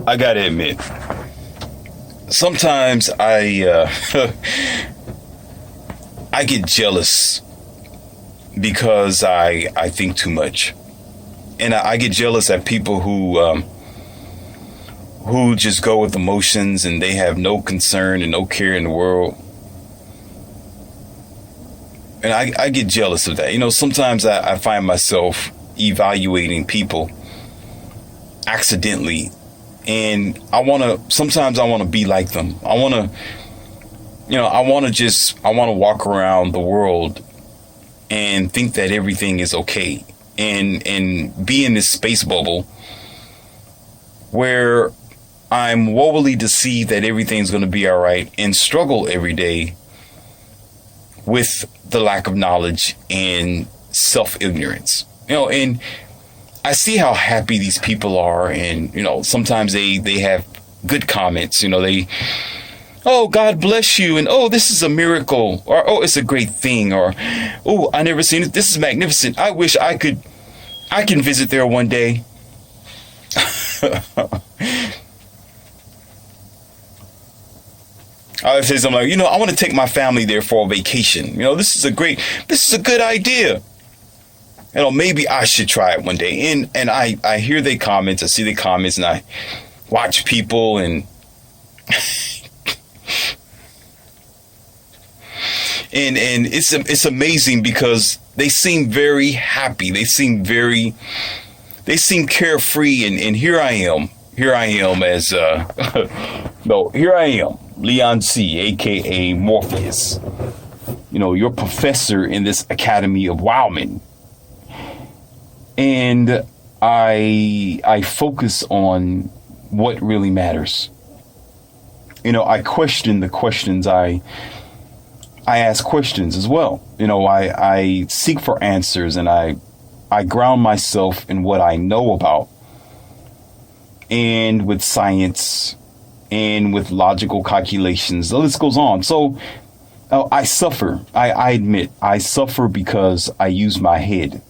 I gotta admit, sometimes I get jealous because I think too much, and I get jealous at people who just go with emotions and they have no concern and no care in the world. And I get jealous of that. You know, sometimes I find myself evaluating people accidentally, and sometimes I want to be like them. I want to walk around the world and think that everything is okay, and be in this space bubble where I'm woefully deceived that everything's going to be all right, and struggle every day with the lack of knowledge and self-ignorance. You know, and I see how happy these people are, and you know, sometimes they have good comments. You know, oh, God bless you, and oh, this is a miracle, or oh, it's a great thing, or oh, I never seen it. This is magnificent. I wish I can visit there one day. I would say something like, you know, I want to take my family there for a vacation. You know, this is a good idea. You know, maybe I should try it one day. And I hear their comments, I see the comments, and I watch people, and and it's amazing because they seem very happy. They seem carefree, and here I am as here I am, Leon C, aka Morpheus, you know, your professor in this Academy of Wildman. And I focus on what really matters. You know, I question the questions. I ask questions as well. You know, I seek for answers, and I ground myself in what I know about, and with science, and with logical calculations. The list goes on. So I suffer. I admit I suffer because I use my head.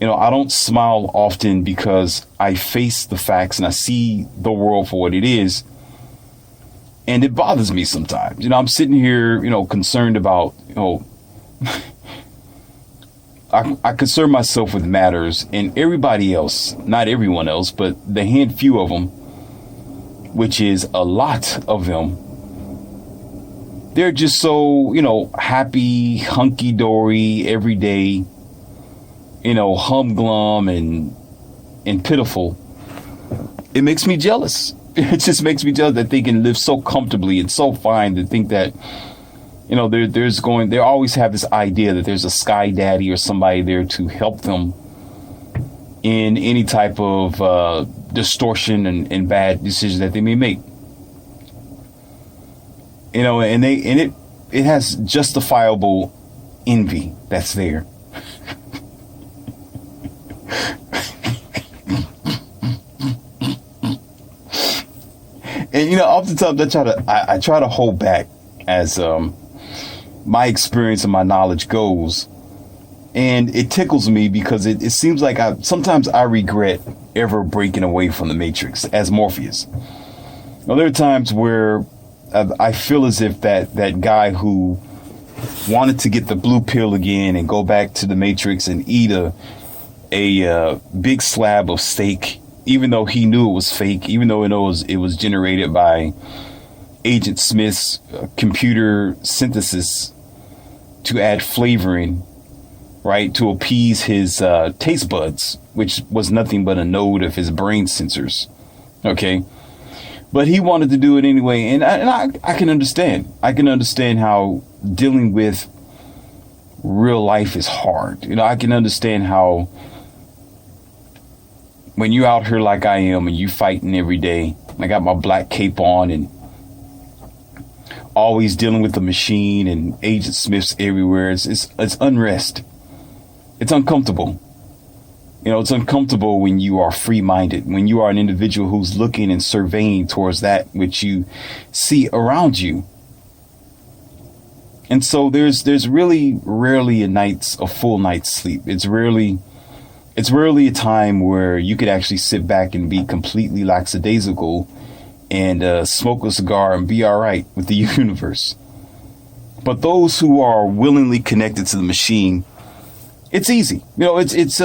You know, I don't smile often because I face the facts and I see the world for what it is. And it bothers me sometimes. You know, I'm sitting here, you know, concerned about, you know, I concern myself with matters, and everybody else, not everyone else, but the few of them, which is a lot of them, they're just so, you know, happy, hunky-dory, every day, you know, humglum and pitiful. It makes me jealous. It just makes me jealous that they can live so comfortably and so fine, to think that, you know, they always have this idea that there's a sky daddy or somebody there to help them in any type of distortion and bad decisions that they may make. You know, and it has justifiable envy that's there. And you know, oftentimes I try to hold back as my experience and my knowledge goes, and it tickles me because it seems like sometimes I regret ever breaking away from the Matrix as Morpheus. Now, there are times where I feel as if that guy who wanted to get the blue pill again and go back to the Matrix and eat a big slab of steak, even though he knew it was fake, even though it was generated by Agent Smith's computer synthesis to add flavoring, right, to appease his taste buds, which was nothing but a node of his brain sensors. Okay. But he wanted to do it anyway. And I can understand. I can understand how dealing with real life is hard. You know, I can understand how when you're out here like I am and you fighting every day, I got my black cape on and always dealing with the machine and Agent Smiths everywhere. It's unrest. It's uncomfortable. You know, it's uncomfortable when you are free-minded, when you are an individual who's looking and surveying towards that which you see around you. And so there's really rarely a full night's sleep. It's rarely It's rarely a time where you could actually sit back and be completely lackadaisical and smoke a cigar and be all right with the universe. But those who are willingly connected to the machine, it's easy. It's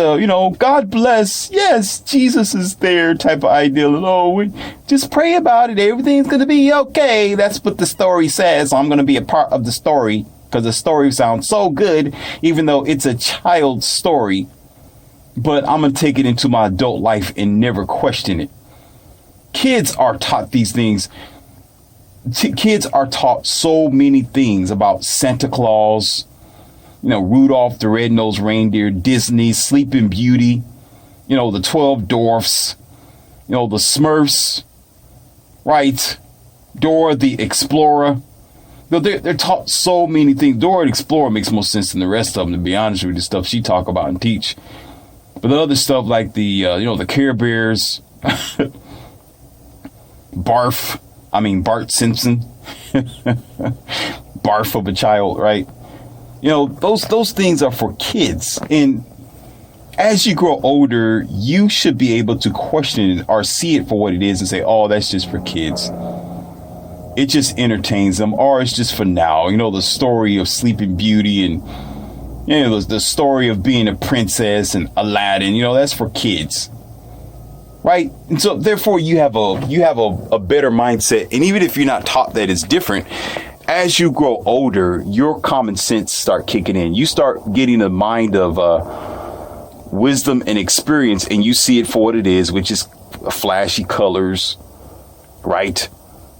God bless. Yes, Jesus is there type of ideal. And we just pray about it. Everything's going to be okay. That's what the story says. I'm going to be a part of the story because the story sounds so good, even though it's a child's story. But I'm going to take it into my adult life and never question it. Kids are taught these things. Kids are taught so many things about Santa Claus, Rudolph the Red-Nosed Reindeer, Disney, Sleeping Beauty, the 12 Dwarfs, the Smurfs, right? Dora the Explorer. They're taught so many things. Dora the Explorer makes more sense than the rest of them, to be honest with you, the stuff she talk about and teach. But the other stuff like the Care Bears, Bart Simpson, barf of a child, right? Those things are for kids. And as you grow older, you should be able to question it or see it for what it is and say, oh, that's just for kids. It just entertains them, or it's just for now. The story of Sleeping Beauty and, the story of being a princess and Aladdin, that's for kids. Right. And so therefore you have a better mindset. And even if you're not taught that it's different, as you grow older, your common sense start kicking in. You start getting a mind of wisdom and experience, and you see it for what it is, which is flashy colors, right?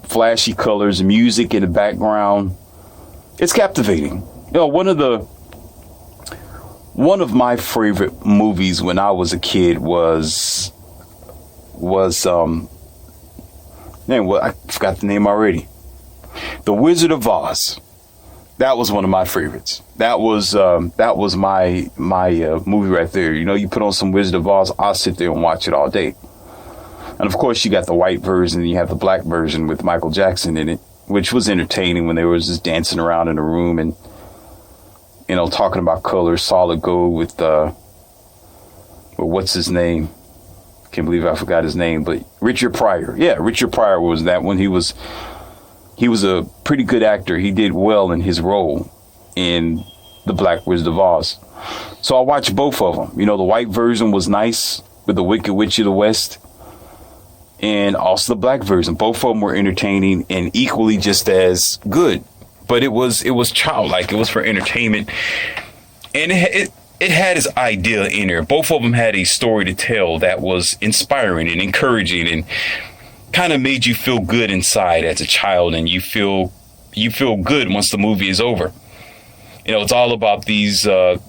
Flashy colors, music in the background. It's captivating. One of my favorite movies when I was a kid was I forgot the name already. The Wizard of Oz. That was one of my favorites. That was my movie right there. You put on some Wizard of Oz, I'll sit there and watch it all day. And of course, you got the white version and you have the black version with Michael Jackson in it, which was entertaining when they were just dancing around in a room and talking about colors, solid gold with what's his name? Can't believe I forgot his name, but Richard Pryor. Yeah, Richard Pryor was that one. He was a pretty good actor. He did well in his role in The Black Wizard of Oz. So I watched both of them. The white version was nice with the Wicked Witch of the West, and also the black version. Both of them were entertaining and equally just as good. But it was childlike. It was for entertainment, and it had its idea in there. Both of them had a story to tell that was inspiring and encouraging and kind of made you feel good inside as a child, and you feel good once the movie is over. It's all about these 4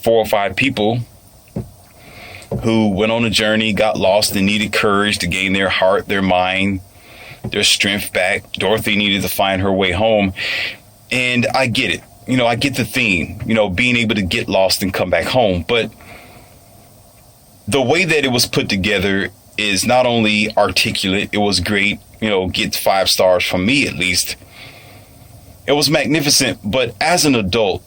or 5 people who went on a journey, got lost, and needed courage to gain their heart, their mind, their strength back. Dorothy needed to find her way home. And I get it. I get the theme, being able to get lost and come back home. But the way that it was put together is not only articulate, it was great, gets 5 stars from me at least. It was magnificent. But as an adult,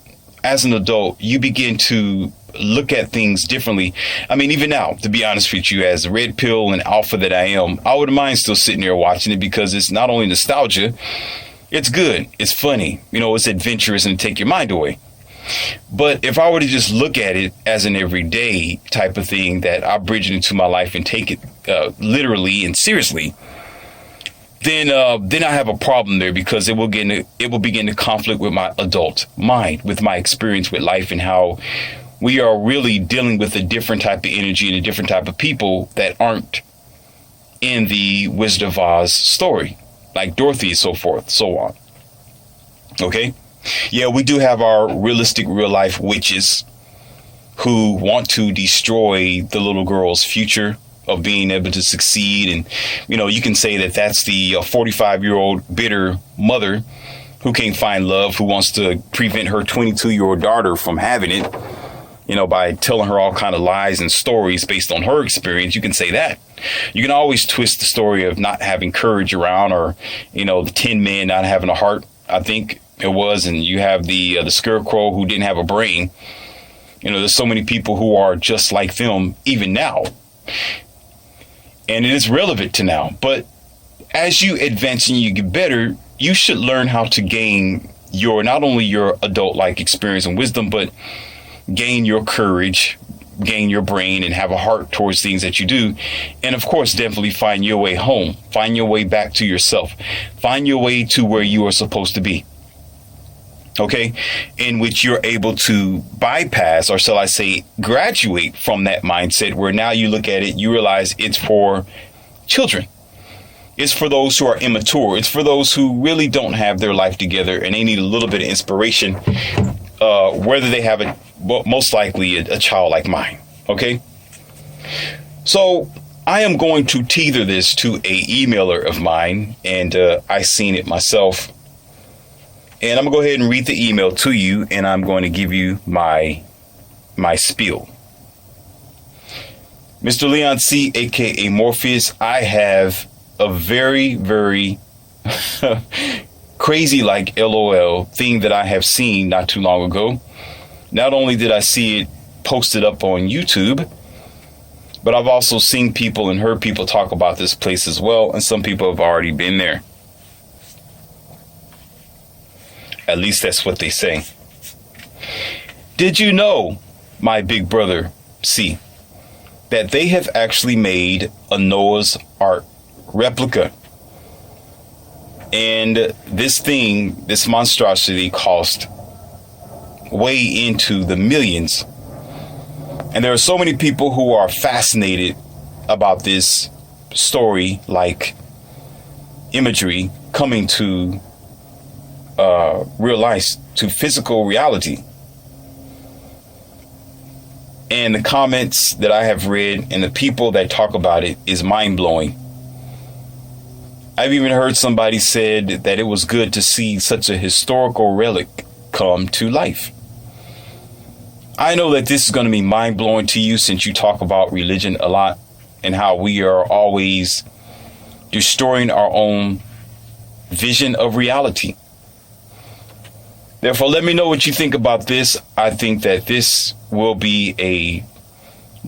you begin to look at things differently. I mean, even now, to be honest with you, as a red pill and alpha that I am, I wouldn't mind still sitting there watching it because it's not only nostalgia, it's good, it's funny, it's adventurous and take your mind away. But if I were to just look at it as an everyday type of thing that I bridge it into my life and take it literally and seriously, then I have a problem there because it will begin to conflict with my adult mind, with my experience with life and how we are really dealing with a different type of energy and a different type of people that aren't in the Wizard of Oz story, like Dorothy, so forth, so on. Okay? Yeah, we do have our realistic, real life witches who want to destroy the little girl's future of being able to succeed. And, you can say that that's the 45-year-old bitter mother who can't find love, who wants to prevent her 22-year-old daughter from having it, by telling her all kind of lies and stories based on her experience. You can say that. You can always twist the story of not having courage around, or, the 10 men not having a heart, I think it was. And you have the scarecrow who didn't have a brain. There's so many people who are just like them even now. And it is relevant to now. But as you advance and you get better, you should learn how to gain not only your adult like experience and wisdom, but gain your courage, gain your brain, and have a heart towards things that you do. And of course, definitely find your way home, find your way back to yourself, find your way to where you are supposed to be. Okay, in which you're able to bypass, or shall I say, graduate from that mindset where now you look at it, you realize it's for children. It's for those who are immature. It's for those who really don't have their life together and they need a little bit of inspiration, whether they have most likely a child like mine. Okay, so I am going to tether this to a emailer of mine, and I seen it myself. And I'm going to go ahead and read the email to you, and I'm going to give you my spiel. Mr. Leon C., a.k.a. Morpheus, I have a very, very crazy like LOL thing that I have seen not too long ago. Not only did I see it posted up on YouTube, but I've also seen people and heard people talk about this place as well, and some people have already been there. At least that's what they say. Did you know, my big brother C, that they have actually made a Noah's Ark replica? And this monstrosity cost way into the millions. And there are so many people who are fascinated about this story, like imagery coming to real life, to physical reality. And the comments that I have read and the people that talk about it is mind-blowing. I've even heard somebody said that it was good to see such a historical relic come to life. I know that this is going to be mind-blowing to you, since you talk about religion a lot and how we are always destroying our own vision of reality. Therefore, let me know what you think about this. I think that this will be a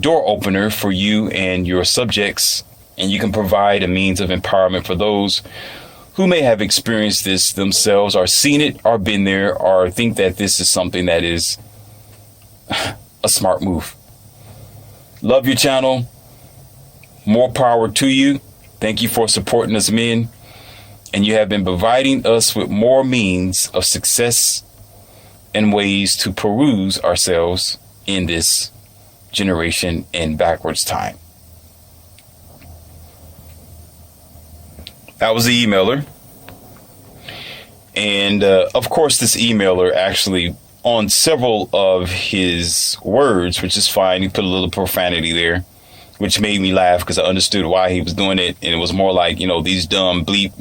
door opener for you and your subjects, and you can provide a means of empowerment for those who may have experienced this themselves, or seen it, or been there, or think that this is something that is a smart move. Love your channel. More power to you. Thank you for supporting us, men. And you have been providing us with more means of success and ways to peruse ourselves in this generation and backwards time. That was the emailer. And of course, this emailer actually, on several of his words, which is fine, he put a little profanity there, which made me laugh because I understood why he was doing it. And it was more like, these dumb bleep,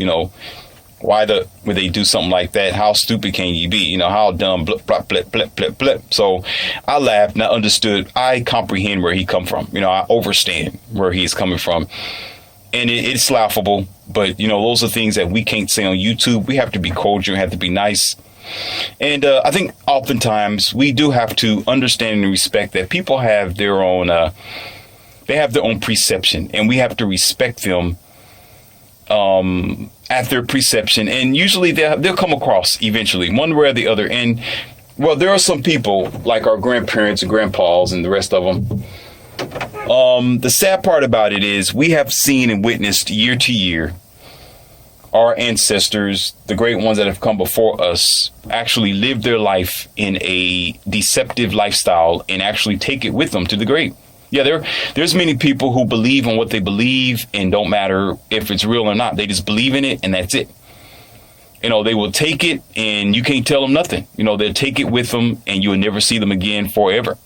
why would they do something like that? How stupid can you be? How dumb, blip, blip, blip, blip, blip, blip. So I laughed and I understood. I comprehend where he come from. I understand where he's coming from. And it's laughable. But, those are things that we can't say on YouTube. We have to be cordial, have to be nice. And I think oftentimes we do have to understand and respect that people have their own, they have their own perception, and we have to respect them at their perception. And usually they'll come across eventually, one way or the other. And well, there are some people like our grandparents and grandpas and the rest of them. The sad part about it is we have seen and witnessed year to year our ancestors, the great ones that have come before us, actually live their life in a deceptive lifestyle and actually take it with them to the grave. Yeah, there's many people who believe in what they believe, and don't matter if it's real or not. They just believe in it, and that's it. They will take it, and you can't tell them nothing. They'll take it with them, and you will never see them again forever.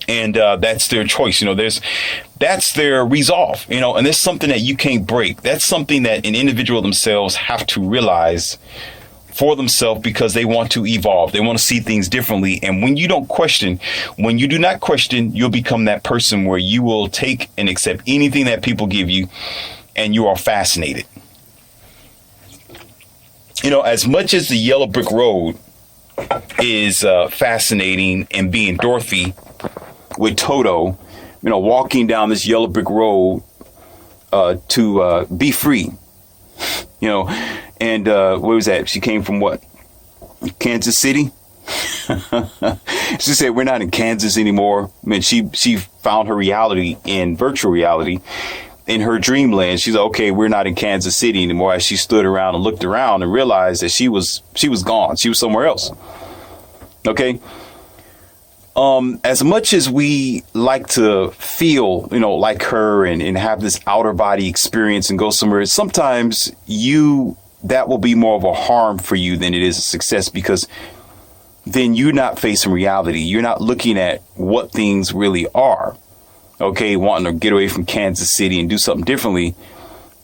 And that's their choice. That's their resolve. And there's something that you can't break. That's something that an individual themselves have to realize for themselves, because they want to evolve. They want to see things differently. And when you do not question, you'll become that person where you will take and accept anything that people give you, and you are fascinated. As much as the yellow brick road is fascinating, and being Dorothy with Toto, walking down this yellow brick road to be free, and where was that? She came from what? Kansas City? She said, we're not in Kansas anymore. I mean, she found her reality in virtual reality. In her dreamland, she's like, okay, we're not in Kansas City anymore. As she stood around and looked around and realized that she was gone. She was somewhere else. Okay. As much as we like to feel, like her and have this outer body experience and go somewhere, sometimes that will be more of a harm for you than it is a success, because then you're not facing reality. You're not looking at what things really are. Okay, wanting to get away from Kansas City and do something differently,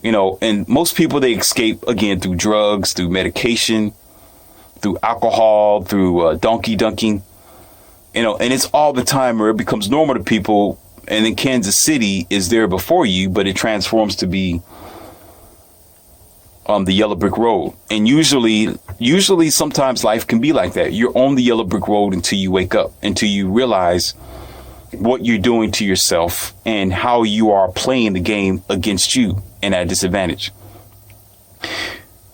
and most people, they escape again through drugs, through medication, through alcohol, through donkey dunking, and it's all the time where it becomes normal to people. And then Kansas City is there before you, but it transforms to be the yellow brick road. And usually sometimes life can be like that. You're on the yellow brick road until you wake up, until you realize what you're doing to yourself and how you are playing the game against you and at a disadvantage.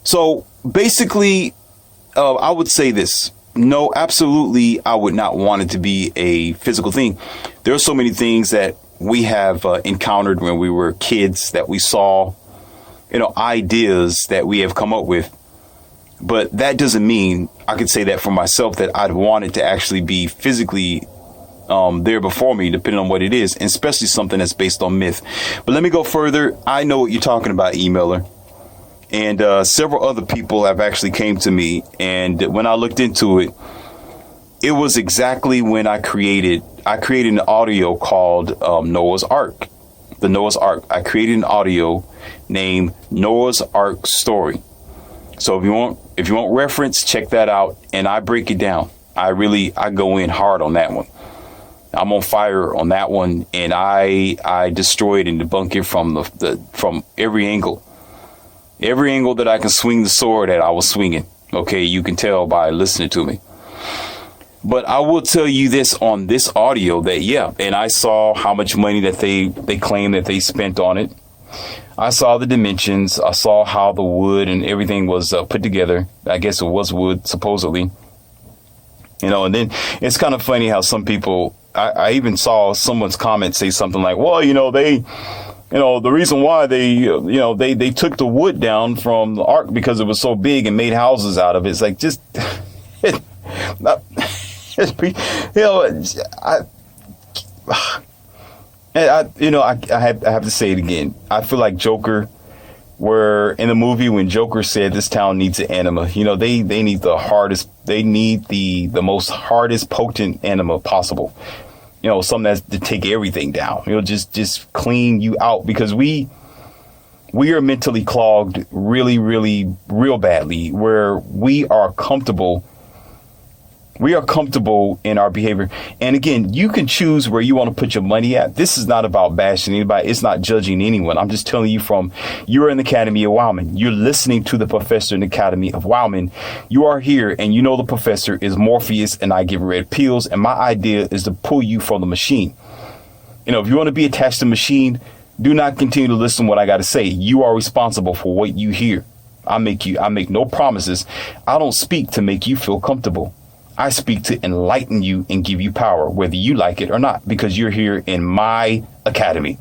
So basically, I would say this. No, absolutely, I would not want it to be a physical thing. There are so many things that we have encountered when we were kids that we saw, ideas that we have come up with. But that doesn't mean, I could say that for myself, that I'd want it to actually be physically there before me, depending on what it is, and especially something that's based on myth. But let me go further. I know what you're talking about, emailer. And several other people have actually came to me. And when I looked into it, it was exactly when I created an audio called Noah's Ark. The Noah's Ark. I created an audio named Noah's Ark Story. So if you want reference, check that out. And I break it down. I go in hard on that one. I'm on fire on that one, and I destroy it and debunk it from every angle. Every angle that I can swing the sword at, I was swinging. Okay, you can tell by listening to me. But I will tell you this on this audio that, and I saw how much money that they claim that they spent on it. I saw the dimensions. I saw how the wood and everything was put together. I guess it was wood, supposedly. And then it's kind of funny how some people, I even saw someone's comment say something like, well, the reason why they took the wood down from the ark because it was so big and made houses out of it. It's like, just, I have to say it again. I feel like Joker, where in the movie when Joker said this town needs an enema, they need the hardest, they need the most hardest potent enema possible. Something that's to take everything down. Just clean you out, because we are mentally clogged really, really, real badly, where we are comfortable. We are comfortable in our behavior. And again, you can choose where you want to put your money at. This is not about bashing anybody. It's not judging anyone. I'm just telling you you're in the Academy of Wildman. You're listening to the professor in the Academy of Wildman. You are here, and the professor is Morpheus, and I give red pills. And my idea is to pull you from the machine. If you want to be attached to the machine, do not continue to listen to what I got to say. You are responsible for what you hear. I make no promises. I don't speak to make you feel comfortable. I speak to enlighten you and give you power, whether you like it or not, because you're here in my academy.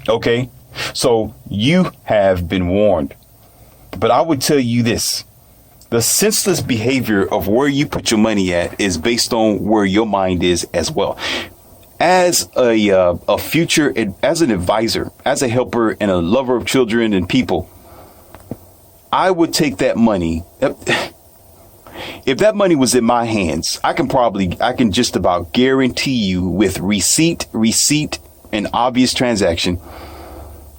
Okay? So you have been warned. But I would tell you this. The senseless behavior of where you put your money at is based on where your mind is as well. As a future, as an advisor, as a helper and a lover of children and people, I would take that money. If that money was in my hands, I can just about guarantee you with receipt, and obvious transaction,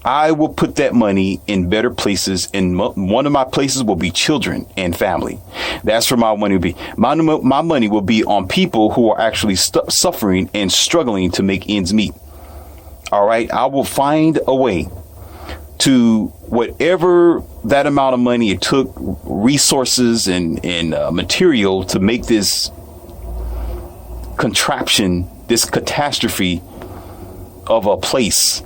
I will put that money in better places. And one of my places will be children and family. That's where my money will be. My money will be on people who are actually suffering and struggling to make ends meet. All right. I will find a way to whatever that amount of money it took, resources and material to make this contraption, this catastrophe of a place,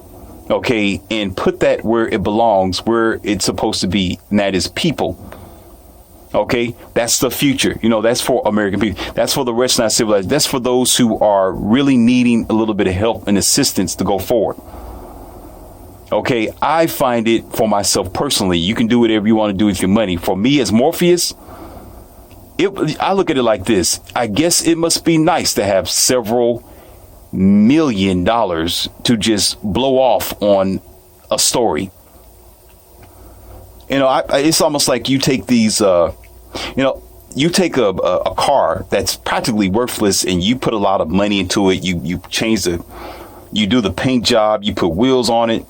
okay, and put that where it belongs, where it's supposed to be, and that is people. Okay, that's the future. That's for American people. That's for the rest of our civilization. That's for those who are really needing a little bit of help and assistance to go forward. Okay, I find it for myself personally. You can do whatever you want to do with your money. For me as Morpheus, I look at it like this. I guess it must be nice to have several $1 million to just blow off on a story. It's almost like you take these, you take a car that's practically worthless and you put a lot of money into it. You you do the paint job, you put wheels on it.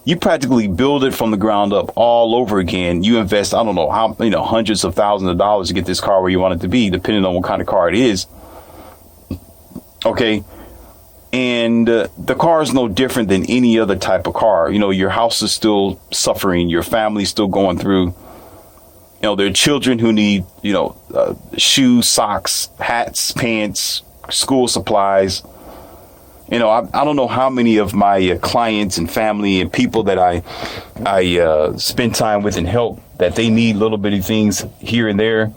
You practically build it from the ground up all over again. You invest, I don't know how, hundreds of thousands of dollars to get this car where you want it to be, depending on what kind of car it is. Okay. And the car is no different than any other type of car. Your house is still suffering. Your family's still going through. There are children who need, shoes, socks, hats, pants, school supplies. I don't know how many of my clients and family and people that I spend time with and help that they need little bitty things here and there.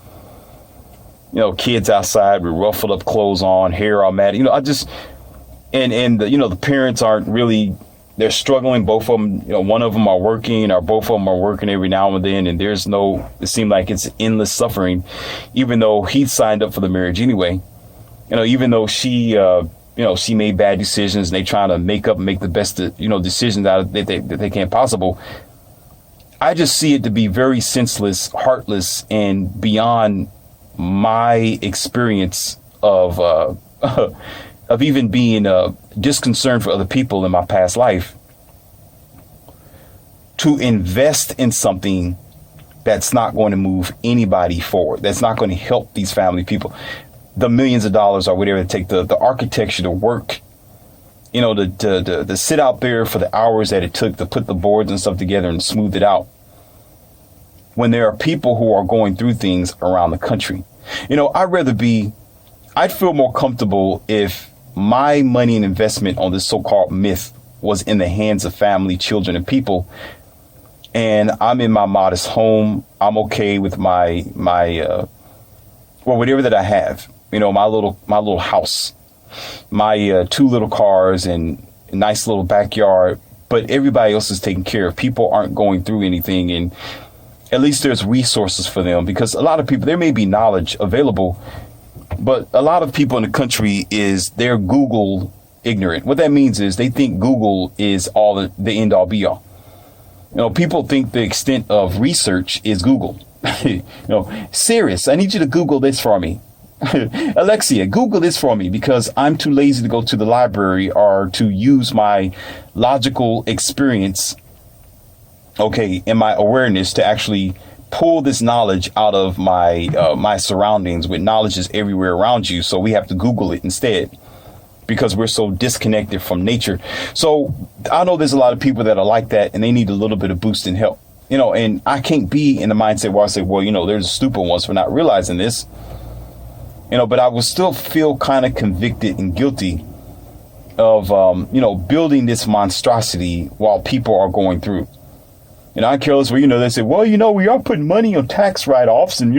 Kids outside with ruffled up clothes on, hair all matted. The parents aren't really, they're struggling. Both of them, one of them are working or both of them are working every now and then. And it seems like it's endless suffering, even though he signed up for the marriage anyway. Even though she made bad decisions and they trying to make the best, decisions out of that they can possible. I just see it to be very senseless, heartless, and beyond my experience of even being disconcerted for other people in my past life, to invest in something that's not going to move anybody forward, that's not going to help these family people. The millions of dollars or whatever it take, the architecture, to work, to sit out there for the hours that it took to put the boards and stuff together and smooth it out, when there are people who are going through things around the country. I'd feel more comfortable if my money and investment on this so-called myth was in the hands of family, children, and people. And I'm in my modest home. I'm okay with my whatever that I have, my little house, my 2 little cars and a nice little backyard. But everybody else is taken care of. People aren't going through anything. And at least there's resources for them, because a lot of people, there may be knowledge available, but a lot of people in the country they're Google ignorant. What that means is they think Google is all the end all be all. People think the extent of research is Google. Sirius, I need you to Google this for me. Alexia, Google this for me, because I'm too lazy to go to the library or to use my logical experience, and my awareness to actually pull this knowledge out of my surroundings. With knowledge is everywhere around you, so we have to Google it instead, because we're so disconnected from nature. So I know there's a lot of people that are like that, and they need a little bit of boost and help. And I can't be in the mindset where I say, well, there's stupid ones for not realizing this, but I will still feel kind of convicted and guilty of, building this monstrosity while people are going through. I care less where, they say, well, we are putting money on tax write-offs, and,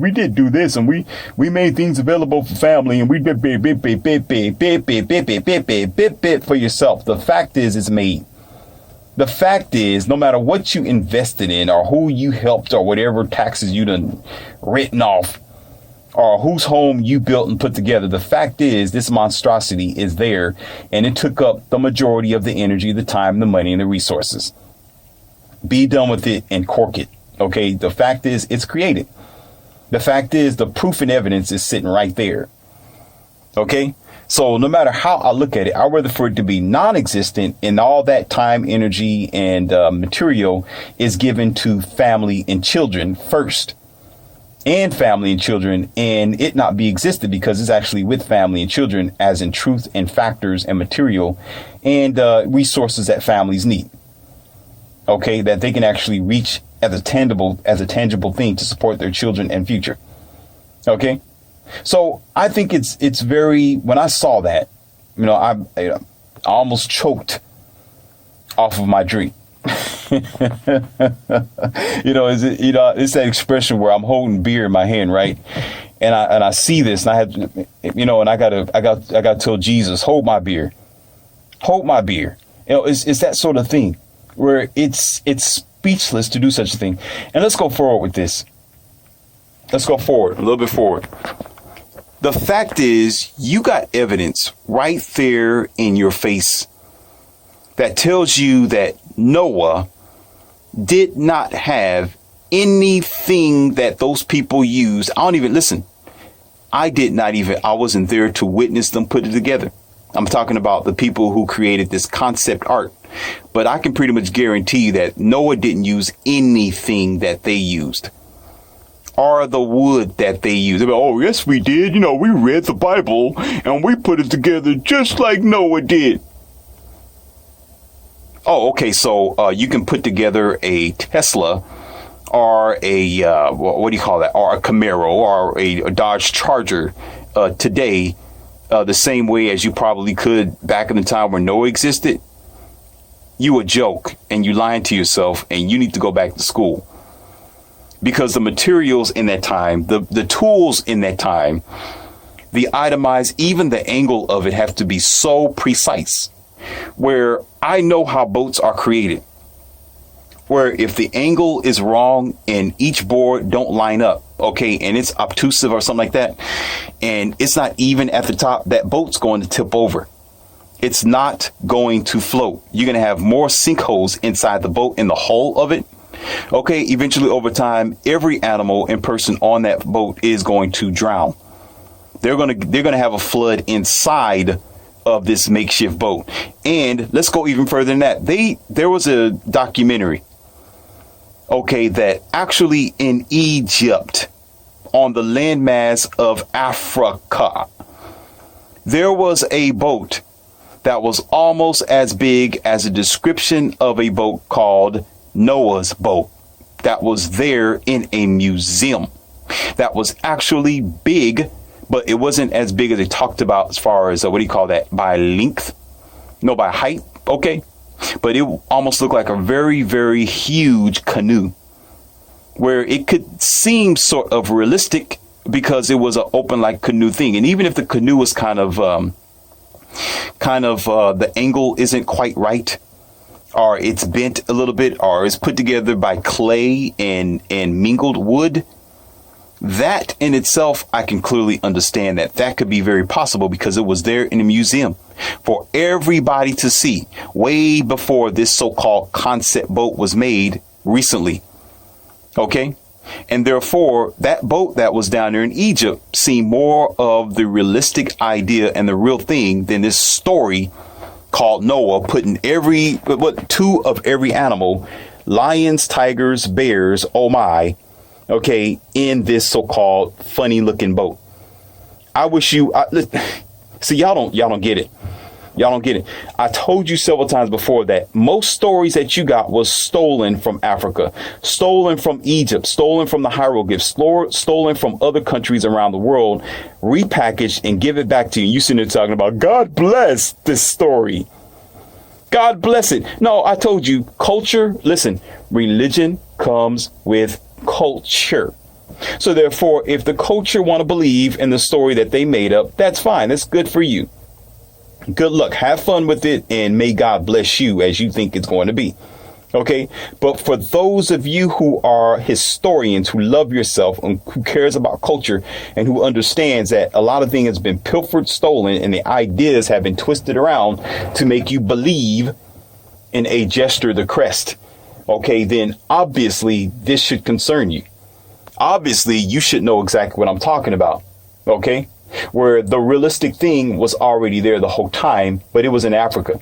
we did do this, and we made things available for family, and we did bit for yourself. The fact is, it's made. The fact is, no matter what you invested in or who you helped or whatever taxes you done written off or whose home you built and put together, the fact is this monstrosity is there, and it took up the majority of the energy, the time, the money, and the resources. Be done with it and cork it. Okay. The fact is, it's created. The fact is, the proof and evidence is sitting right there. Okay. So no matter how I look at it, I'd rather for it to be non-existent, and all that time, energy, and material is given to family and children first, and family and children, and it not be existed, because it's actually with family and children, as in truth and factors and material and resources that families need. okay, that they can actually reach as a tangible thing to support their children and future. Okay. So I think it's very, when I saw that, I almost choked off of my drink. It's that expression where I'm holding beer in my hand, right? And I see this, and I have, and I gotta tell Jesus, hold my beer. It's that sort of thing where it's speechless to do such a thing. And let's go forward with this. Let's go forward, a little bit forward. The fact is, you got evidence right there in your face that tells you that Noah did not have anything that those people used. I wasn't there to witness them put it together. I'm talking about the people who created this concept art. But I can pretty much guarantee that Noah didn't use anything that they used, or the wood that they used. They're like, oh, yes, we did. We read the Bible and we put it together just like Noah did. Oh, okay. So you can put together a Tesla or a what do you call that? Or a Camaro or a Dodge Charger today the same way as you probably could back in the time when Noah existed. You a joke, and you lying to yourself, and you need to go back to school. Because the materials in that time, the tools in that time, the itemized, even the angle of it have to be so precise. Where I know how boats are created. Where if the angle is wrong and each board don't line up, okay, and it's obtrusive or something like that, and it's not even at the top, that boat's going to tip over. It's not going to float. You're going to have more sinkholes inside the boat in the hull of it. Okay, eventually over time, every animal and person on that boat is going to drown. They're going to have a flood inside of this makeshift boat. And let's go even further than that. There was a documentary, okay, that actually in Egypt, on the landmass of Africa, there was a boat that was almost as big as a description of a boat called Noah's boat that was there in a museum that was actually big, but it wasn't as big as they talked about as far as by length, by height. Okay. But it almost looked like a very, very huge canoe where it could seem sort of realistic because it was an open like canoe thing. And even if the canoe was kind of the angle isn't quite right, or it's bent a little bit, or it's put together by clay and mingled wood, that in itself, I can clearly understand that could be very possible because it was there in a museum for everybody to see way before this so-called concept boat was made recently. Okay. And therefore, that boat that was down there in Egypt seemed more of the realistic idea and the real thing than this story called Noah putting two of every animal, lions, tigers, bears, oh my, okay, in this so-called funny looking boat. I wish see, y'all don't get it. Y'all don't get it. I told you several times before that most stories that you got was stolen from Africa, stolen from Egypt, stolen from the hieroglyphs, stolen from other countries around the world, repackaged and give it back to you. You sitting there talking about, God bless this story. God bless it. No, I told you, culture, listen, religion comes with culture. So therefore, if the culture want to believe in the story that they made up, that's fine. That's good for you. Good luck. Have fun with it, and may God bless you as you think it's going to be. Okay. But for those of you who are historians, who love yourself and who cares about culture and who understands that a lot of things has been pilfered, stolen, and the ideas have been twisted around to make you believe in a gesture, the crest. Okay. Then obviously this should concern you. Obviously you should know exactly what I'm talking about. Okay. Where the realistic thing was already there the whole time, but it was in Africa.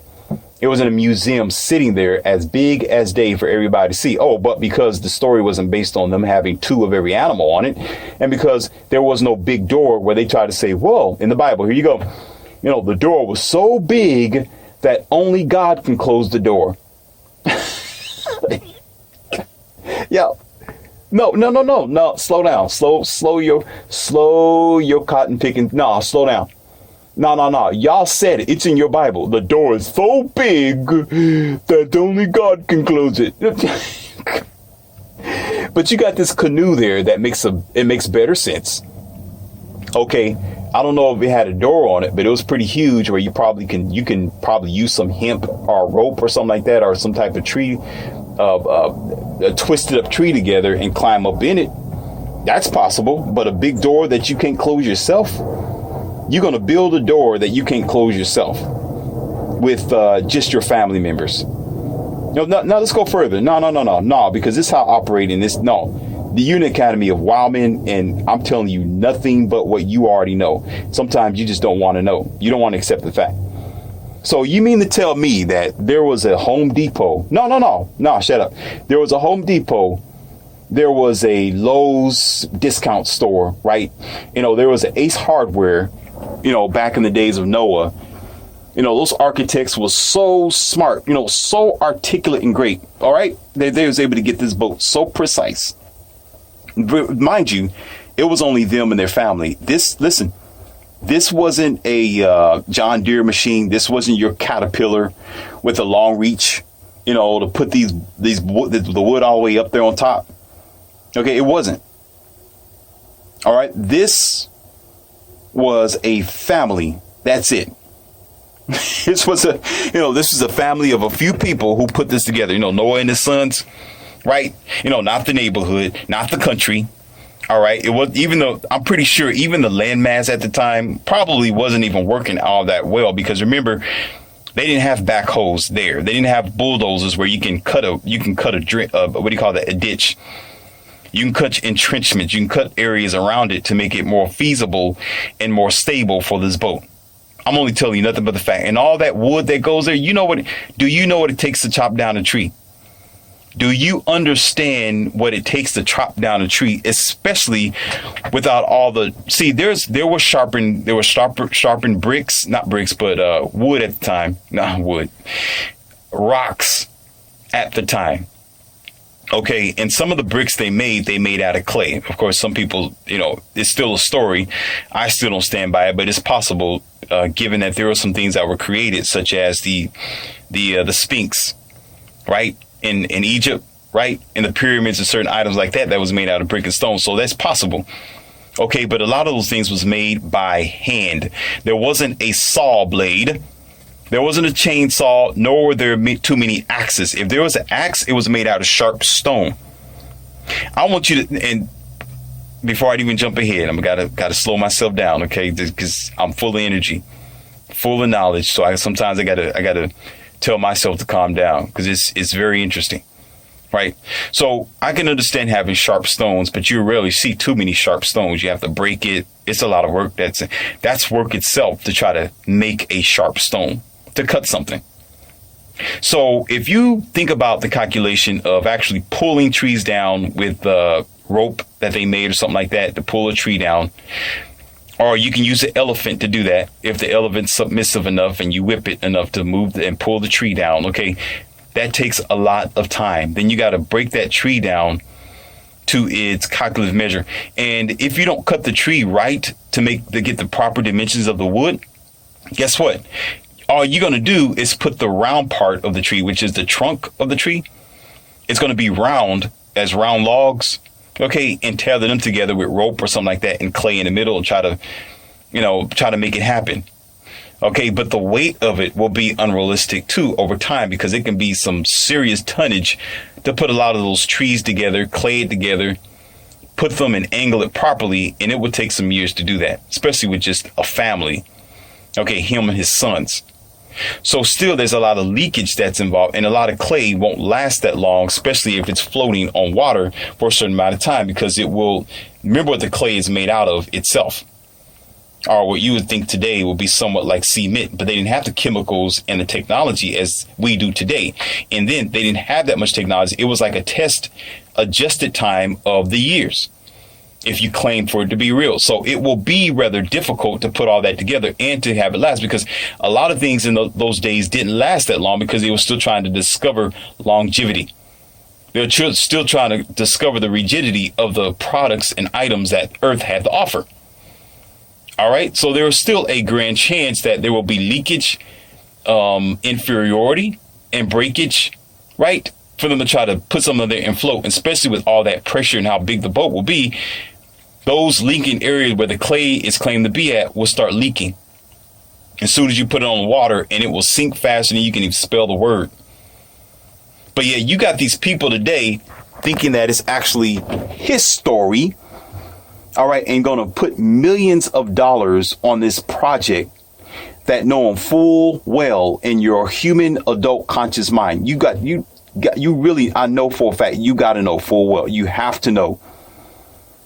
It was in a museum sitting there as big as day for everybody to see. Oh, but because the story wasn't based on them having two of every animal on it, and because there was no big door where they tried to say, well, in the Bible, here you go. The door was so big that only God can close the door. Yeah. No, no, no, no, no. Slow down. Slow your cotton picking. No, slow down. No, no, no. Y'all said it. It's in your Bible. The door is so big that only God can close it. But you got this canoe there that makes better sense. Okay. I don't know if it had a door on it, but it was pretty huge where you can probably use some hemp or rope or something like that, or some type of tree, a twisted up tree together and climb up in it. That's possible. But a big door that you can't close yourself, you're going to build a door that you can't close yourself with just your family members. No, let's go further. No, because this is how operating this. No. The Unit Academy of Wildman, and I'm telling you nothing but what you already know. Sometimes you just don't want to know. You don't want to accept the fact. So you mean to tell me that there was a Home Depot? No, shut up. There was a Home Depot. There was a Lowe's discount store, right? There was an Ace Hardware, back in the days of Noah. Those architects was so smart, so articulate and great. All right. They was able to get this boat so precise. Mind you, it was only them and their family. This wasn't a John Deere machine. This wasn't your Caterpillar with a long reach, to put the wood all the way up there on top. Okay, it wasn't. All right, this was a family. That's it. This was a family of a few people who put this together. Noah and his sons. Right? Not the neighborhood, not the country. All right. It was, even though I'm pretty sure even the landmass at the time probably wasn't even working all that well, because remember, they didn't have backhoes there. They didn't have bulldozers where you can cut a what do you call that? A ditch. You can cut entrenchments. You can cut areas around it to make it more feasible and more stable for this boat. I'm only telling you nothing but the fact. And all that wood that goes there, do you know what it takes to chop down a tree? Do you understand what it takes to chop down a tree, especially without all the there were sharpened bricks, not bricks, but wood at the time, not wood, rocks at the time. Okay, and some of the bricks they made out of clay. Of course, some people, it's still a story. I still don't stand by it, but it's possible, given that there were some things that were created, such as the Sphinx, right? In Egypt, right? In the pyramids and certain items like that was made out of brick and stone. So that's possible. Okay, but a lot of those things was made by hand. There wasn't a saw blade. There wasn't a chainsaw, nor were there too many axes. If there was an axe, it was made out of sharp stone. I want you to, and before I even jump ahead, I'm gotta slow myself down, okay? Because I'm full of energy, full of knowledge. So sometimes I gotta tell myself to calm down, because it's very interesting, right? So I can understand having sharp stones, but you rarely see too many sharp stones. You have to break it. It's a lot of work. That's work itself to try to make a sharp stone, to cut something. So if you think about the calculation of actually pulling trees down with the rope that they made or something like that to pull a tree down, or you can use an elephant to do that if the elephant's submissive enough and you whip it enough to move and pull the tree down. Okay, that takes a lot of time. Then you got to break that tree down to its calculative measure. And if you don't cut the tree right to get the proper dimensions of the wood, guess what? All you're going to do is put the round part of the tree, which is the trunk of the tree. It's going to be round as round logs. Okay, and tether them together with rope or something like that and clay in the middle and try to make it happen. Okay, but the weight of it will be unrealistic too over time, because it can be some serious tonnage to put a lot of those trees together, clay it together, put them and angle it properly, and it would take some years to do that, especially with just a family. Okay, him and his sons. So still there's a lot of leakage that's involved, and a lot of clay won't last that long, especially if it's floating on water for a certain amount of time, because it will, remember what the clay is made out of itself, or what you would think today will be somewhat like cement, but they didn't have the chemicals and the technology as we do today. And then they didn't have that much technology. It was like a test adjusted time of the years, if you claim for it to be real. So it will be rather difficult to put all that together and to have it last, because a lot of things in those days didn't last that long, because they were still trying to discover longevity. They're still trying to discover the rigidity of the products and items that Earth had to offer. All right. So there is still a grand chance that there will be leakage, inferiority, and breakage, right? For them to try to put something there and float, especially with all that pressure and how big the boat will be. Those leaking areas where the clay is claimed to be at will start leaking. As soon as you put it on the water, and it will sink faster than you can even spell the word. But yeah, you got these people today thinking that it's actually his story. All right. And going to put millions of dollars on this project that knowing full well in your human adult conscious mind. You really, I know for a fact, you got to know full well. You have to know.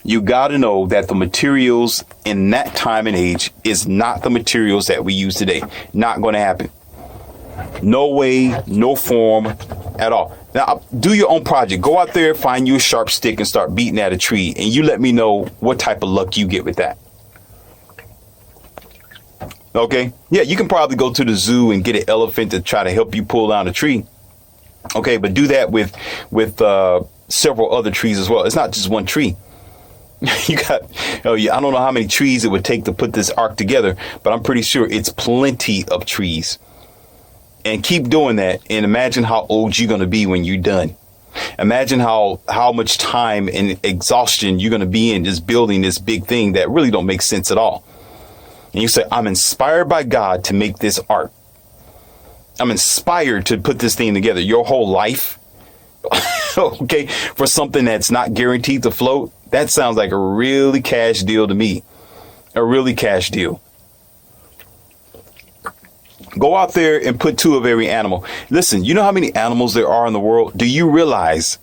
You got to know that the materials in that time and age is not the materials that we use today. Not going to happen. No way, no form at all. Now, do your own project. Go out there, find you a sharp stick and start beating at a tree. And you let me know what type of luck you get with that. OK, yeah, you can probably go to the zoo and get an elephant to try to help you pull down a tree. OK, but do that with several other trees as well. It's not just one tree. You got, oh yeah, I don't know how many trees it would take to put this ark together, but I'm pretty sure it's plenty of trees. And keep doing that. And imagine how old you're going to be when you're done. Imagine how much time and exhaustion you're going to be in just building this big thing that really don't make sense at all. And you say, I'm inspired by God to make this art. I'm inspired to put this thing together. Your whole life. OK, for something that's not guaranteed to float. That sounds like a really cash deal to me. A really cash deal. Go out there and put 2 of every animal. Listen, you know how many animals there are in the world? Do you realize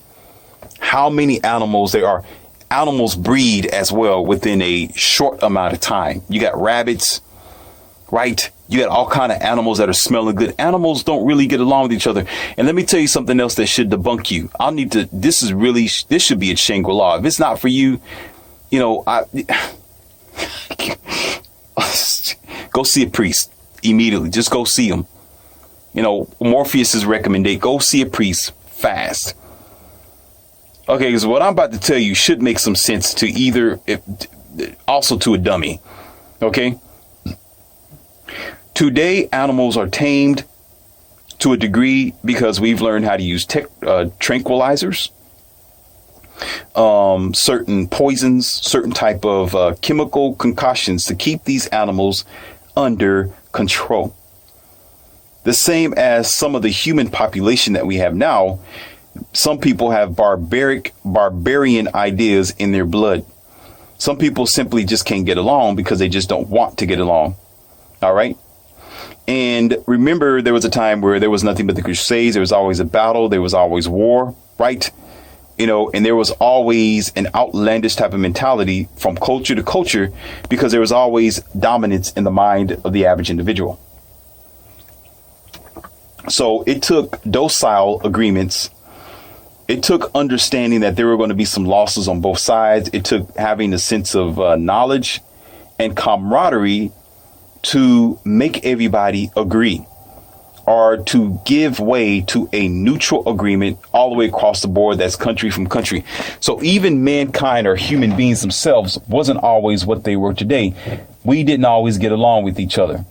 how many animals there are? Animals breed as well within a short amount of time. You got rabbits, right? You got all kind of animals that are smelling good. Animals don't really get along with each other. And let me tell you something else that should debunk you. This should be at Shangri-La. If it's not for you, you know, go see a priest immediately. Just go see him. You know, Morpheus's recommendation, go see a priest fast. Okay, because what I'm about to tell you should make some sense to also to a dummy. Okay. Today, animals are tamed to a degree because we've learned how to use tranquilizers, certain poisons, certain type of chemical concoctions to keep these animals under control. The same as some of the human population that we have now. Some people have barbarian ideas in their blood. Some people simply just can't get along because they just don't want to get along. All right. And remember, there was a time where there was nothing but the Crusades. There was always a battle. There was always war. Right. You know, and there was always an outlandish type of mentality from culture to culture because there was always dominance in the mind of the average individual. So it took docile agreements. It took understanding that there were going to be some losses on both sides. It took having a sense of knowledge and camaraderie to make everybody agree or to give way to a neutral agreement all the way across the board. That's country from country. So even mankind or human beings themselves wasn't always what they were today. We didn't always get along with each other.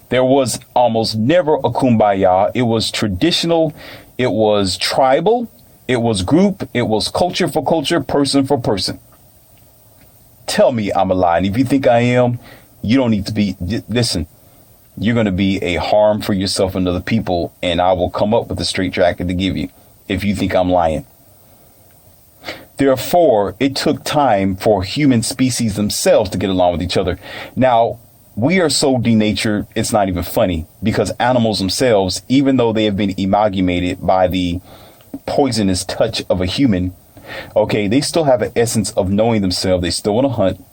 There was almost never a kumbaya. It was traditional. It was tribal. It was group. It was culture for culture, person for person. Tell me I'm a lie. And if you think I am, you don't need to be. Listen, you're going to be a harm for yourself and other people. And I will come up with a straight jacket to give you if you think I'm lying. Therefore, it took time for human species themselves to get along with each other. Now, we are so denatured, it's not even funny because animals themselves, even though they have been amalgamated by the poisonous touch of a human, okay, they still have an essence of knowing themselves. They still want to hunt.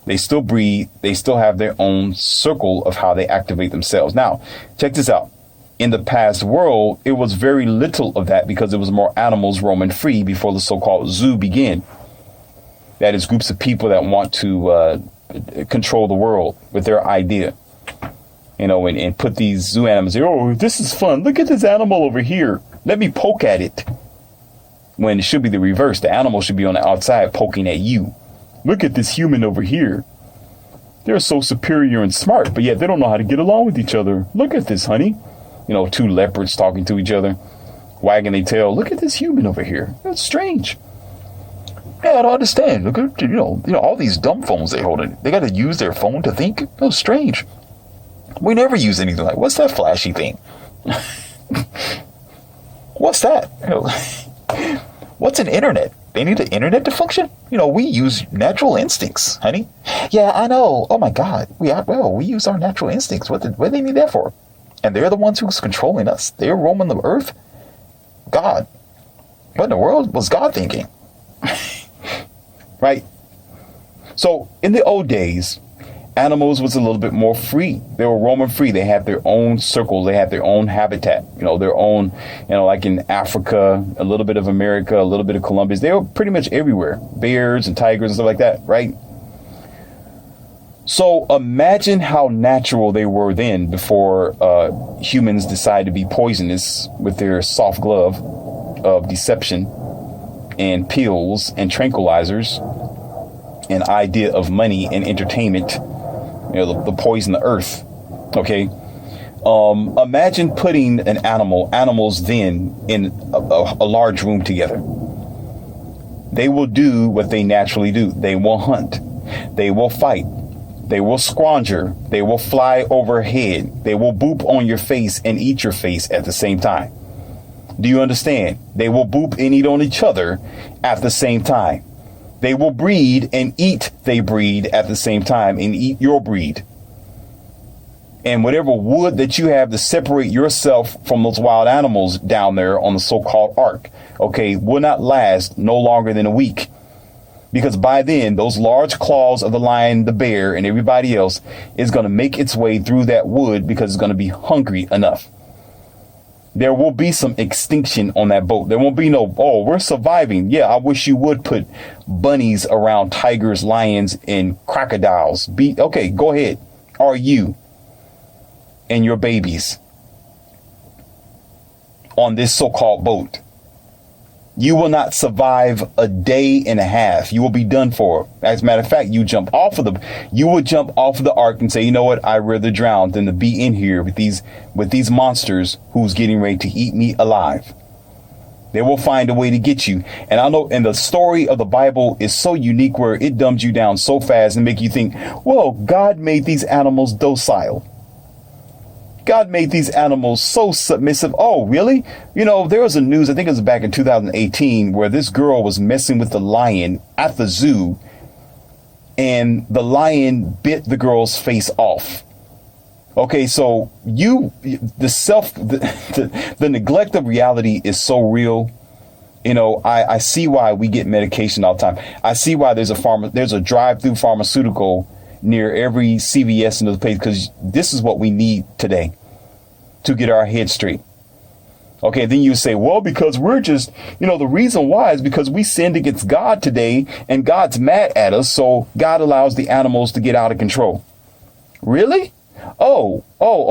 They still breathe. They still have their own circle of how they activate themselves. Now, check this out. In the past world, it was very little of that because there was more animals roaming free before the so-called zoo began. That is groups of people that want to control the world with their idea, you know, and put these zoo animals there. Oh, this is fun. Look at this animal over here. Let me poke at it. when it should be the reverse. The animal should be on the outside poking at you. Look at this human over here. They're so superior and smart, but yet they don't know how to get along with each other. Look at this, honey. You know, two leopards talking to each other, wagging their tail. Look at this human over here. That's strange. Yeah, I don't understand. Look at, all these dumb phones they hold in. They got to use their phone to think. That's strange. We never use anything like, what's that flashy thing? What's that? What's an internet? They need an internet to function? We use natural instincts, honey. Yeah, I know. Oh my God. We use our natural instincts. What do they need that for? And they're the ones who's controlling us. They're roaming the earth. God. What in the world was God thinking? Right? So in the old days, animals was a little bit more free. They were roaming free. They had their own circles. They had their own habitat, their own, like in Africa, a little bit of America, a little bit of Columbus. They were pretty much everywhere. Bears and tigers and stuff like that, right? So imagine how natural they were then before humans decided to be poisonous with their soft glove of deception and pills and tranquilizers and idea of money and entertainment, the poison the earth. Okay. Imagine putting animals then in a large room together. They will do what they naturally do. They will hunt. They will fight. They will squander. They will fly overhead. They will boop on your face and eat your face at the same time. Do you understand? They will boop and eat on each other at the same time. They will breed and eat they breed at the same time and eat your breed. And whatever wood that you have to separate yourself from those wild animals down there on the so-called ark, okay, will not last no longer than a week. Because by then, those large claws of the lion, the bear, and everybody else is going to make its way through that wood because it's going to be hungry enough. There will be some extinction on that boat. There won't be no, we're surviving. Yeah, I wish you would put bunnies around tigers, lions, and crocodiles. Okay, go ahead. Are you and your babies on this so-called boat? You will not survive a day and a half. You will be done for. As a matter of fact, you would jump off of the ark and say, you know what? I'd rather drown than to be in here with these monsters who's getting ready to eat me alive. They will find a way to get you. And I know, and the story of the Bible is so unique where it dumbs you down so fast and make you think, well, God made these animals docile. God made these animals so submissive. Oh, really? There was a news, I think it was back in 2018, where this girl was messing with the lion at the zoo, and the lion bit the girl's face off. Okay, so the neglect of reality is so real. I see why we get medication all the time. I see why there's a drive-through pharmaceutical near every CVS in the place, because this is what we need today to get our head straight. Okay, then you say, well, because we're just, the reason why is because we sinned against God today and God's mad at us, so God allows the animals to get out of control. Really? Oh,